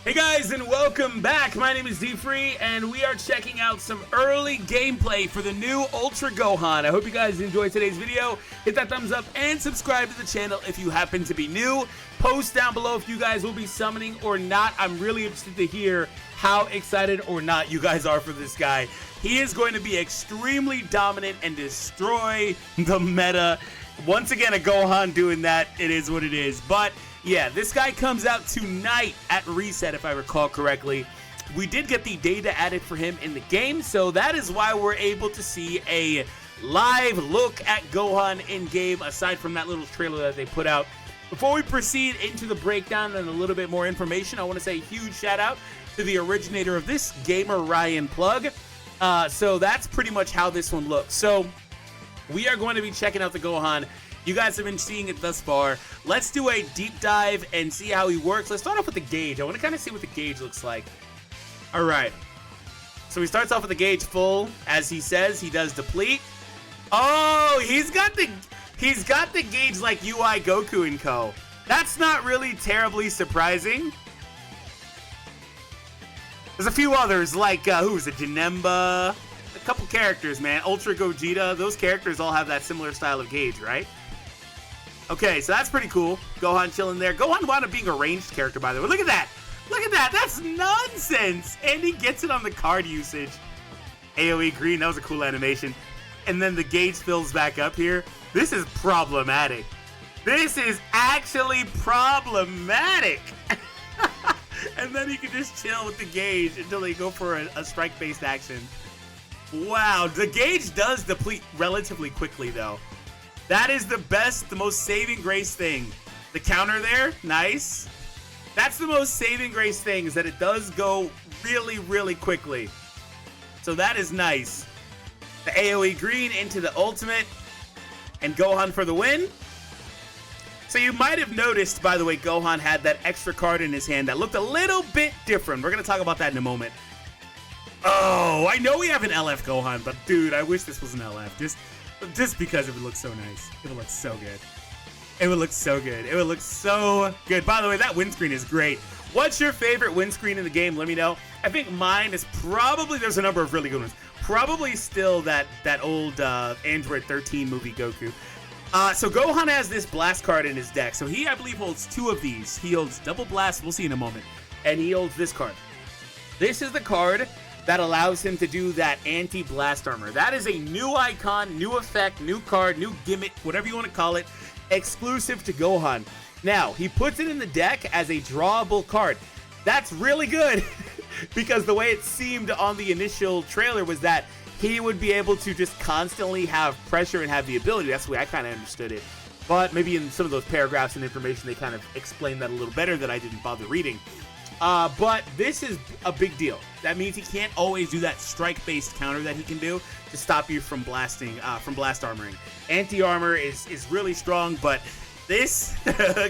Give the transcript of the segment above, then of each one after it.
Hey guys, and welcome back. My name is D-Free, and we are checking out some early gameplay for the new Ultra Gohan. I hope you guys enjoyed today's video. Hit that thumbs up and subscribe to the channel if you happen to be new. Post down below if you guys will be summoning or not. I'm really interested to hear how excited or not you guys are for this guy. He is going to be extremely dominant and destroy the meta. Once again, a Gohan doing that. It is what it is. But yeah, this guy comes out tonight at Reset, if I recall correctly. We did get the data added for him in the game, so that is why we're able to see a live look at Gohan in-game, aside from that little trailer that they put out. Before we proceed into the breakdown and a little bit more information, I want to say a huge shout-out to the originator of this, Gamer Ryan Plug. So that's pretty much how this one looks. So we are going to be checking out the Gohan. You guys have been seeing it thus far. Let's do a deep dive and see how he works. Let's start off with the gauge. I want to kind of see what the gauge looks like. All right. So he starts off with the gauge full. As he says, he does deplete. Oh, he's got the gauge like UI Goku and Co. That's not really terribly surprising. There's a few others like, who's it? Janemba. A couple characters, man. Ultra Gogeta. Those characters all have that similar style of gauge, right? Okay, so that's pretty cool. Gohan chilling there. Gohan wound up being a ranged character, by the way. Look at that. Look at that. That's nonsense. And he gets it on the card usage. AoE green. That was a cool animation. And then the gauge fills back up here. This is problematic. This is actually problematic. And then you can just chill with the gauge until they go for a strike-based action. Wow. The gauge does deplete relatively quickly, though. That is the best, the most saving grace thing. The counter there, nice. That's the most saving grace thing, is that it does go really, really quickly. So that is nice. The AoE green into the ultimate, and Gohan for the win. So you might have noticed, by the way, Gohan had that extra card in his hand that looked a little bit different. We're going to talk about that in a moment. Oh, I know we have an LF Gohan, but dude, I wish this was an LF. Just because it would look so nice. It would look so good. It would look so good. It would look so good. By the way, that windscreen is great. What's your favorite windscreen in the game? Let me know. I think mine is probably, there's a number of really good ones. Probably still that old Android 13 movie Goku. So Gohan has this blast card in his deck. So he, I believe, holds two of these. He holds double blast. We'll see in a moment. And he holds this card. This is the card that allows him to do that anti-blast armor. That is a new icon, new effect, new card, new gimmick, whatever you want to call it, exclusive to Gohan. Now, he puts it in the deck as a drawable card. That's really good because the way it seemed on the initial trailer was that he would be able to just constantly have pressure and have the ability. That's the way I kind of understood it. But maybe in some of those paragraphs and information, they kind of explained that a little better that I didn't bother reading. But this is a big deal. That means he can't always do that strike-based counter that he can do to stop you from blasting, from blast armoring. Anti-armor is really strong, but this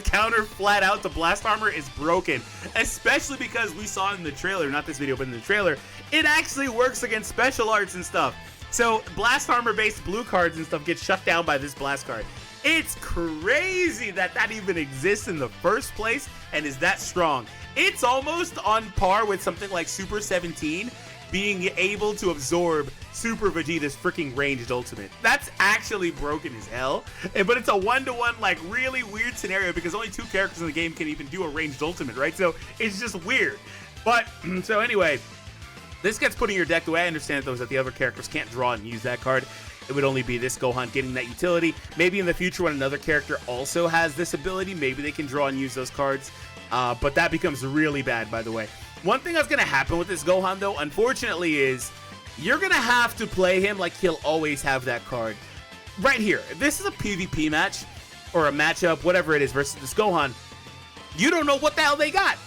counter flat out to blast armor is broken. Especially because we saw in the trailer, not this video, but in the trailer, it actually works against special arts and stuff. So blast armor-based blue cards and stuff get shut down by this blast card. It's crazy that that even exists in the first place and is that strong. It's almost on par with something like Super 17 being able to absorb Super Vegeta's freaking ranged ultimate. That's actually broken as hell. But it's a one-to-one, like, really weird scenario because only two characters in the game can even do a ranged ultimate, right? So it's just weird. But, so anyway, this gets put in your deck. The way I understand it, though, is that the other characters can't draw and use that card. It would only be this Gohan getting that utility. Maybe in the future when another character also has this ability, maybe they can draw and use those cards. But that becomes really bad, by the way. One thing that's going to happen with this Gohan, though, unfortunately, is you're going to have to play him like he'll always have that card. Right here, if this is a PvP match or a matchup, whatever it is, versus this Gohan, you don't know what the hell they got.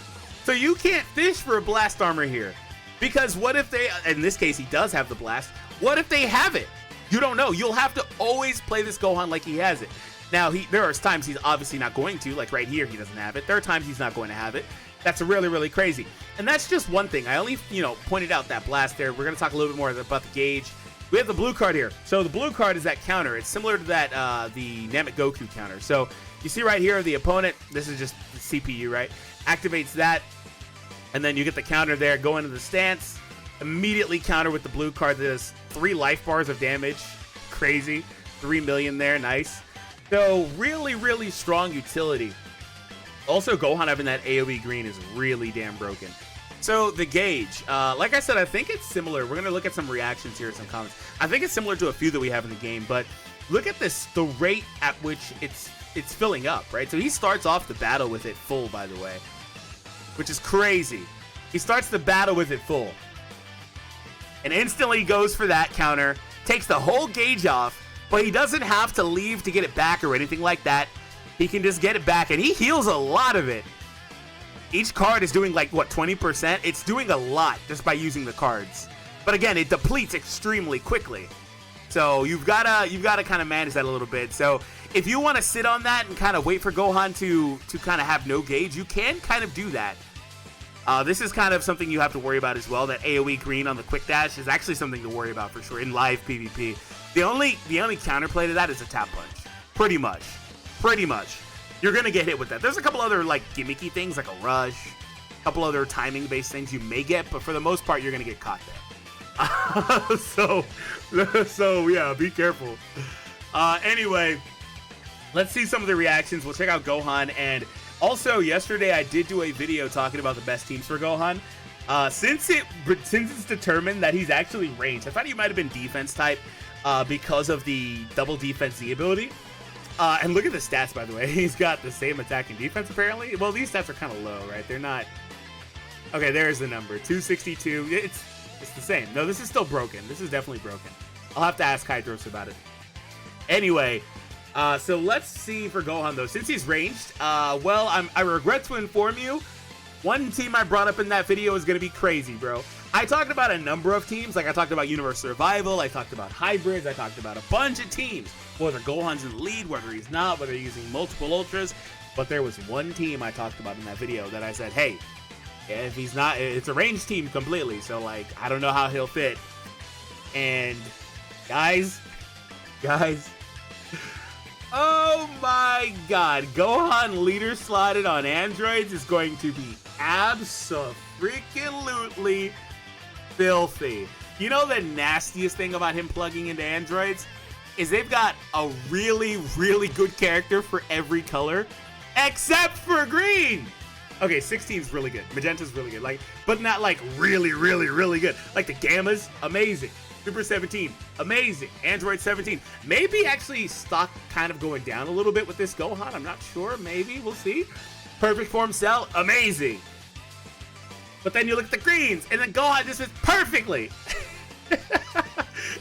So you can't fish for a blast armor here. Because what if they, in this case, he does have the blast. What if they have it? You don't know. You'll have to always play this Gohan like he has it. Now, there are times he's obviously not going to, like right here, he doesn't have it. There are times he's not going to have it. That's really, really crazy. And that's just one thing. I only, pointed out that blast there. We're going to talk a little bit more about the gauge. We have the blue card here. So the blue card is that counter. It's similar to that, the Namek Goku counter. So you see right here, the opponent, this is just the CPU, right? Activates that. And then you get the counter there, go into the stance, immediately counter with the blue card that does 3 life bars of damage. Crazy. 3 million there, nice. So really, really strong utility. Also, Gohan having that AoE green is really damn broken. So the gauge, like I said, I think it's similar. We're gonna look at some reactions here, some comments. I think it's similar to a few that we have in the game, but look at this, the rate at which it's filling up, right? So he starts off the battle with it full, by the way, which is crazy. He starts the battle with it full and instantly goes for that counter, takes the whole gauge off, but he doesn't have to leave to get it back or anything like that. He can just get it back, and he heals a lot of it. Each card is doing like, what, 20%? It's doing a lot just by using the cards. But again, it depletes extremely quickly. So you've gotta kind of manage that a little bit. So if you want to sit on that and kind of wait for Gohan to kind of have no gauge, you can kind of do that. This is kind of something you have to worry about as well. That AoE green on the quick dash is actually something to worry about for sure in live PvP. The only counterplay to that is a tap punch. Pretty much. You're gonna get hit with that. There's a couple other like gimmicky things like a rush, a couple other timing based things you may get, but for the most part you're gonna get caught there. So yeah, be careful. Anyway, let's see some of the reactions. We'll check out Gohan, and also yesterday I did do a video talking about the best teams for Gohan. Since it's determined that he's actually ranged, I thought he might have been defense type because of the double defense Z ability. And look at the stats, by the way. He's got the same attack and defense, apparently. Well, these stats are kind of low, right? They're not... Okay, there's the number. 262. It's the same. No, this is still broken. This is definitely broken. I'll have to ask Hydros about it. Anyway, so let's see for Gohan, though. Since he's ranged, well, I regret to inform you, one team I brought up in that video is going to be crazy, bro. I talked about a number of teams. Like, I talked about Universe Survival. I talked about hybrids. I talked about a bunch of teams. Whether Gohan's in the lead, whether he's not, whether he's using multiple ultras. But there was one team I talked about in that video that I said, hey, if he's not, it's a ranged team completely. So, like, I don't know how he'll fit. And, guys, oh my god, Gohan leader slotted on androids is going to be abso-freaking-lutely filthy. You know the nastiest thing about him plugging into androids is they've got a really, really good character for every color except for green. Okay, 16's really good. Magenta's really good. Like, but not like really, really, really good. Like the Gamma's amazing. Super 17, amazing. Android 17. Maybe actually stock kind of going down a little bit with this Gohan. I'm not sure. Maybe. We'll see. Perfect Form Cell, amazing. But then you look at the greens, and then Gohan just fits perfectly.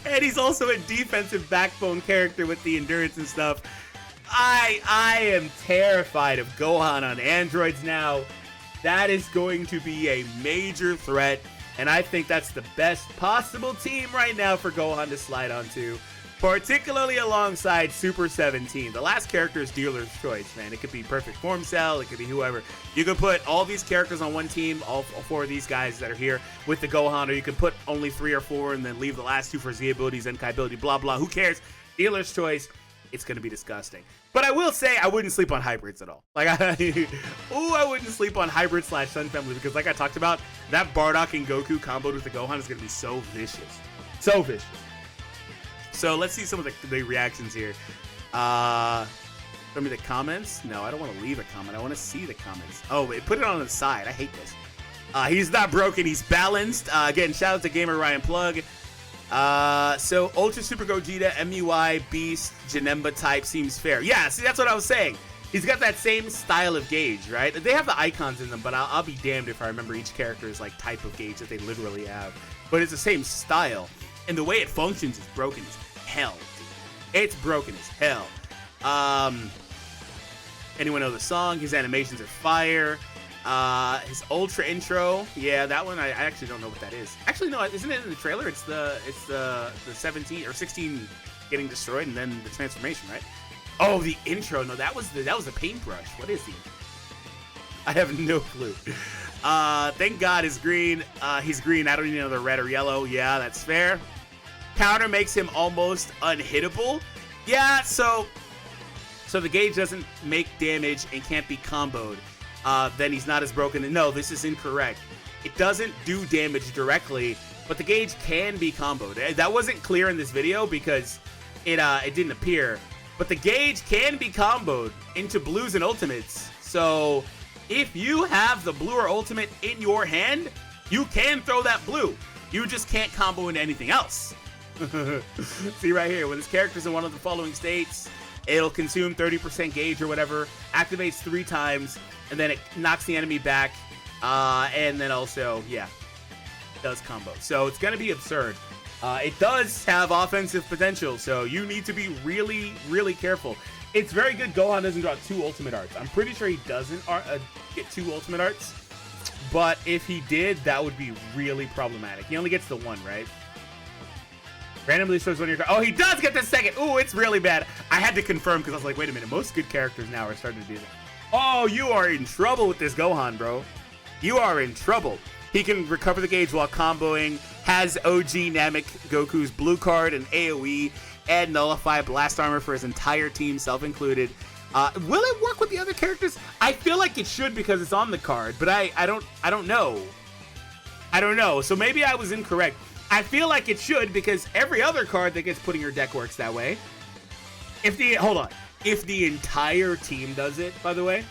And he's also a defensive backbone character with the endurance and stuff. I am terrified of Gohan on androids now. That is going to be a major threat. And I think that's the best possible team right now for Gohan to slide onto, particularly alongside Super 17. The last character is dealer's choice, man. It could be Perfect Form Cell, it could be whoever. You could put all these characters on one team, all 4 of these guys that are here with the Gohan, or you could put only 3 or 4 and then leave the last 2 for Z abilities, Zenkai ability, blah, blah. Who cares? Dealer's choice. It's going to be disgusting. But I will say I wouldn't sleep on hybrids at all. Like, I wouldn't sleep on hybrid / Sun Family because, like I talked about, that Bardock and Goku comboed with the Gohan is going to be so vicious. So vicious. So let's see some of the reactions here. Show me the comments. No, I don't want to leave a comment. I want to see the comments. Oh, wait, put it on the side. I hate this. He's not broken. He's balanced. Again, shout out to Gamer Ryan Plug. So Ultra Super Gogeta, MUI, Beast, Janemba type seems fair. Yeah, see, that's what I was saying. He's got that same style of gauge, right? They have the icons in them, but I'll be damned if I remember each character's like type of gauge that they literally have. But it's the same style, and the way it functions is broken as hell, dude. It's broken as hell. Anyone know the song? His animations are fire. His Ultra intro, yeah, that one I actually don't know what that is. Actually, no, isn't it in the trailer? It's the 17 or 16 getting destroyed and then the transformation, right? Oh, the intro. No, that was the paintbrush. What is he? I have no clue. Thank God is green. He's green. I don't need another red or yellow. Yeah, that's fair. Counter makes him almost unhittable. Yeah, so the gauge doesn't make damage and can't be comboed. Then he's not as broken. No, this is incorrect. it doesn't do damage directly, but the gauge can be comboed. That wasn't clear in this video because it didn't appear, but the gauge can be comboed into blues and ultimates. So if you have the blue or ultimate in your hand, you can throw that blue. You just can't combo into anything else. See right here, when this character's in one of the following states, it'll consume 30% gauge or whatever, activates 3 times, and then it knocks the enemy back, and then also, yeah, does combo. So it's going to be absurd. It does have offensive potential, so you need to be really, really careful. It's very good Gohan doesn't draw 2 ultimate arts. I'm pretty sure he doesn't get 2 ultimate arts, but if he did, that would be really problematic. He only gets the 1, right? Randomly shows one of your... Oh, he does get the second! Ooh, it's really bad. I had to confirm because I was like, wait a minute, most good characters now are starting to do that. Oh, you are in trouble with this Gohan, bro. You are in trouble. He can recover the gauge while comboing, has OG Namek Goku's blue card and AoE, and nullify blast armor for his entire team, self-included. Will it work with the other characters? I feel like it should because it's on the card, but I don't know. I don't know. So maybe I was incorrect. I feel like it should because every other card that gets put in your deck works that way. Hold on. If the entire team does it, by the way,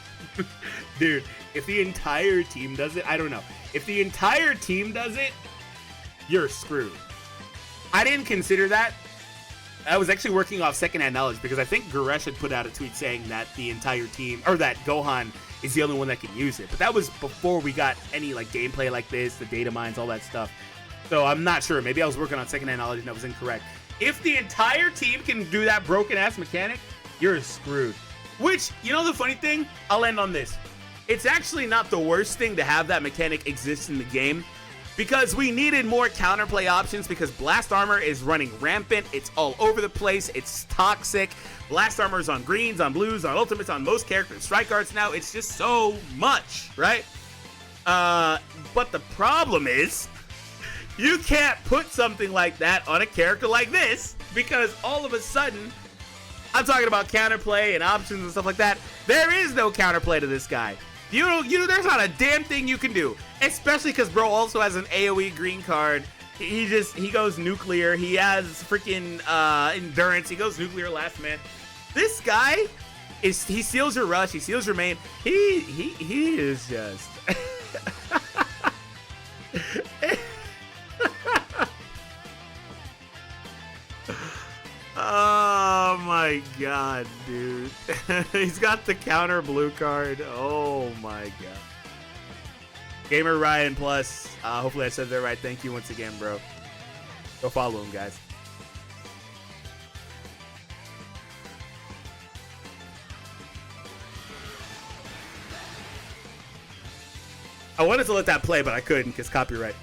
dude, if the entire team does it, I don't know. If the entire team does it, you're screwed. I didn't consider that. I was actually working off secondhand knowledge because I think Goresh had put out a tweet saying that the entire team, or that Gohan is the only one that can use it. But that was before we got any like gameplay like this, the data mines, all that stuff. So I'm not sure. Maybe I was working on secondhand knowledge and that was incorrect. If the entire team can do that broken ass mechanic, you're screwed. Which, you know the funny thing? I'll end on this. It's actually not the worst thing to have that mechanic exist in the game because we needed more counterplay options because blast armor is running rampant. It's all over the place. It's toxic. Blast armor is on greens, on blues, on ultimates, on most characters. Strike arts now. It's just so much, right? But the problem is you can't put something like that on a character like this because all of a sudden, I'm talking about counterplay and options and stuff like that. There is no counterplay to this guy. There's not a damn thing you can do, especially because bro also has an AoE green card. He goes nuclear. He has freaking endurance. He goes nuclear last man. This guy he seals your rush. He seals your main. He is just. Oh my god, dude. He's got the counter blue card. Oh my god. Gamer Ryan Plus. Hopefully I said that right. Thank you once again, bro. Go follow him, guys. I wanted to let that play, but I couldn't because copyright.